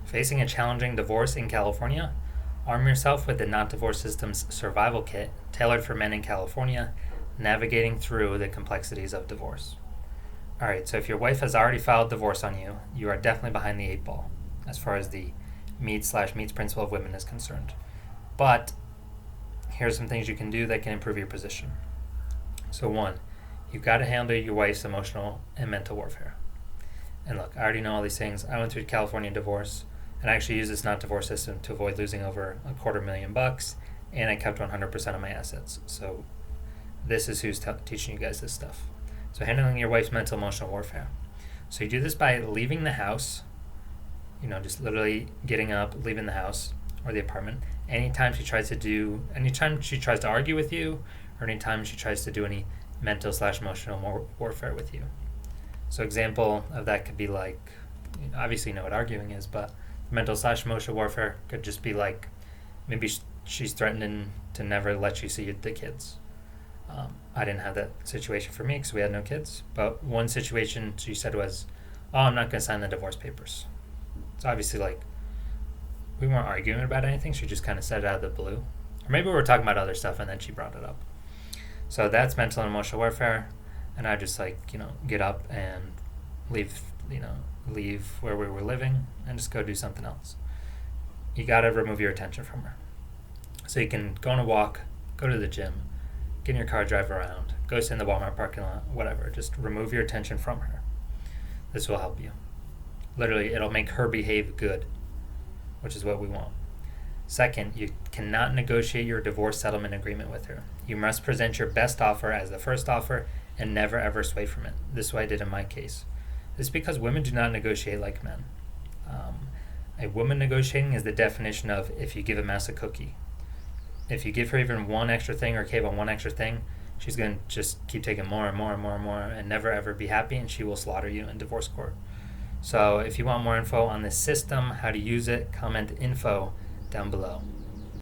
Facing a challenging divorce in California? Arm yourself with the NOTDivorce System's survival kit, tailored for men in California, navigating through the complexities of divorce. Alright, so if your wife has already filed divorce on you, you are definitely behind the 8 ball as far as the meets principle of women is concerned. But here's some things you can do that can improve your position. So 1, you've got to handle your wife's emotional and mental warfare. And look, I already know all these things. I went through California divorce, and I actually used this NOTDivorce system to avoid losing over $250,000, and I kept 100% of my assets. So this is who's teaching you guys this stuff. So handling your wife's mental emotional warfare. So you do this by leaving the house, just literally getting up, leaving the house or the apartment. Anytime she tries to argue with you, or anytime she tries to do any mental/emotional warfare with you. So example of that could be like, obviously you know what arguing is, but mental/emotional warfare could just be like, maybe she's threatening to never let you see the kids. I didn't have that situation for me because we had no kids. But one situation she said was, "Oh, I'm not going to sign the divorce papers." It's obviously like, we weren't arguing about anything. She just kind of said it out of the blue. Or maybe we were talking about other stuff and then she brought it up. So that's mental and emotional warfare. And I just get up and leave where we were living and just go do something else. You got to remove your attention from her. So you can go on a walk, go to the gym, get in your car, drive around, go sit in the Walmart parking lot, whatever. Just remove your attention from her. This will help you. Literally, it'll make her behave good, which is what we want. Second, you cannot negotiate your divorce settlement agreement with her. You must present your best offer as the first offer and never ever sway from it. This is what I did in my case. This is because women do not negotiate like men. A woman negotiating is the definition of if you give a mouse a cookie. If you give her even one extra thing or cave on one extra thing, she's going to just keep taking more and more and more and more and never ever be happy, and she will slaughter you in divorce court. So if you want more info on this system, how to use it, comment info down below.